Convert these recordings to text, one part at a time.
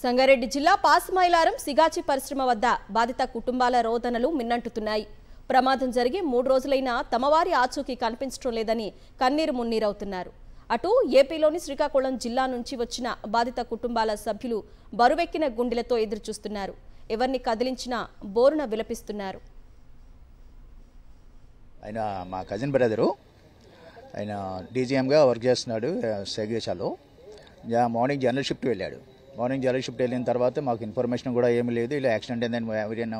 సంగారెడ్డి జిల్లా పాస్మైలారం సిగాచి పరిశ్రమ వద్ద బాధిత కుటుంబాల రోదనలు మిన్నంటుతున్నాయి. ప్రమాదం జరిగి 3 రోజులైనా తమవారి ఆచూకీ కనిపించడం లేదని కన్నీరు మున్నీరవుతున్నారు. అటు ఏపీలోని శ్రీకాకుళం జిల్లా నుంచి వచ్చిన బాధిత కుటుంబాల సభ్యులు బరువెక్కిన గుండెలతో ఎదురుచూస్తున్నారు. ఎవరిని కదిలించినా బోరున విలపిస్తున్నారు. ఆయన మా కజిన్ బ్రదరు, ఆయన డీజీఎంగా వర్క్ చేస్తున్నాడు సెగేషాలో. మార్నింగ్ జనరల్ షిఫ్ట్ వెళ్ళాడు. మార్నింగ్ జనరల్ షిఫ్ట్ వెళ్ళిన తర్వాత మాకు ఇన్ఫర్మేషన్ కూడా ఏమీ లేదు. ఇలా యాక్సిడెంట్ అయిందని ఎవరైనా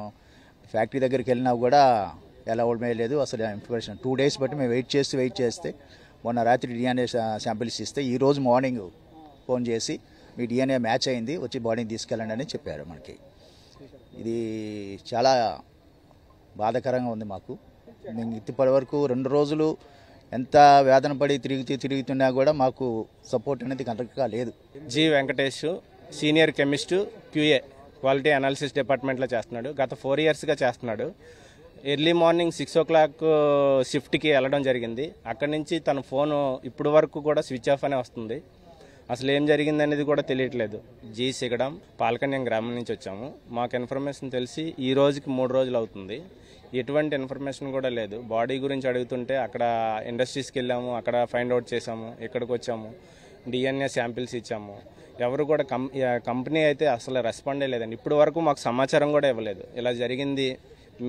ఫ్యాక్టరీ దగ్గరికి వెళ్ళినా కూడా ఎలా లేదు. అసలు ఇన్ఫర్మేషన్ 2 days బట్టి మేము వెయిట్ చేస్తే మొన్న రాత్రి డిఎన్ఏ శాంపిల్స్ ఇస్తే ఈరోజు మార్నింగ్ ఫోన్ చేసి మీ డిఎన్ఏ మ్యాచ్ అయింది, వచ్చి బాడీని తీసుకెళ్ళండి అని చెప్పారు మనకి. ఇది చాలా బాధాకరంగా ఉంది మాకు. మేము ఇప్పటి వరకు 2 రోజులు ఎంత వేదన పడి తిరుగుతున్నా కూడా మాకు సపోర్ట్ అనేది కరెక్ట్గా లేదు. G Venkatesh senior chemist QA quality analysis డిపార్ట్మెంట్లో చేస్తున్నాడు. గత 4 yearsగా చేస్తున్నాడు. ఎర్లీ మార్నింగ్ 6 o'clock షిఫ్ట్కి వెళ్ళడం జరిగింది. అక్కడి నుంచి తన ఫోను ఇప్పుడు వరకు కూడా స్విచ్ ఆఫ్ అనే వస్తుంది. అసలు ఏం జరిగింది అనేది కూడా తెలియట్లేదు. జీ సిగడం పాలకన్యం గ్రామం నుంచి వచ్చాము. మాకు ఇన్ఫర్మేషన్ తెలిసి ఈ రోజుకి 3 రోజులు అవుతుంది. ఎటువంటి ఇన్ఫర్మేషన్ కూడా లేదు. బాడీ గురించి అడుగుతుంటే అక్కడ ఇండస్ట్రీస్కి వెళ్ళాము, అక్కడ ఫైండ్ అవుట్ చేసాము, ఇక్కడికి వచ్చాము, డిఎన్ఏ శాంపిల్స్ ఇచ్చాము. ఎవరు కూడా కంపెనీ అయితే అసలు రెస్పాండే లేదండి. ఇప్పుడు వరకు మాకు సమాచారం కూడా ఇవ్వలేదు. ఇలా జరిగింది,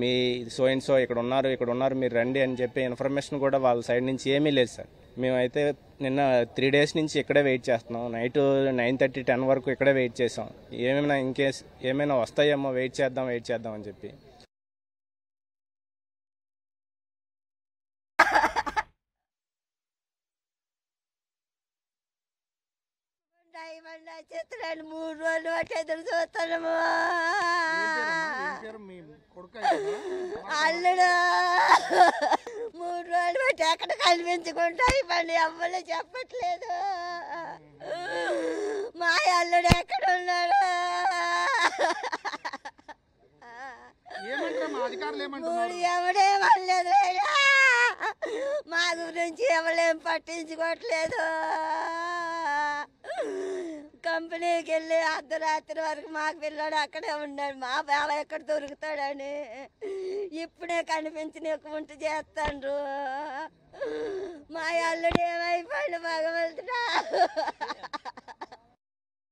మీ సో ఇక్కడ ఉన్నారు మీరు రండి అని చెప్పే ఇన్ఫర్మేషన్ కూడా వాళ్ళ సైడ్ నుంచి ఏమీ లేదు సార్. మేమైతే నిన్న 3 days నుంచి ఇక్కడే వెయిట్ చేస్తున్నాం. నైట్ 9:30, 10 వరకు ఇక్కడే వెయిట్ చేసాం. ఏమైనా వస్తాయేమో వెయిట్ చేద్దాం అని చెప్పి. చిత్రాన్ని 3 రోజులు బట్టి ఎదురు చూస్తాము. అల్లుడు 3 రోజులు బట్టి ఎక్కడ కనిపించుకుంటా ఇవ్వండి, అమ్మలే చెప్పట్లేదు. మా అల్లుడు ఎక్కడ ఉన్నాడు? ఎవడేమనలేదు, మా గురించి ఎవరేం పట్టించుకోవట్లేదు. కంపెనీకి వెళ్ళి అర్ధరాత్రి వరకు మాకు పిల్లాడు అక్కడే ఉన్నాడు. మా బావ ఎక్కడ దొరుకుతాడని ఇప్పుడే కనిపించనీయకుంటూ చేస్తాండ్రు. మా అల్లుడు ఏమైపోయాడు భగవంతుడా.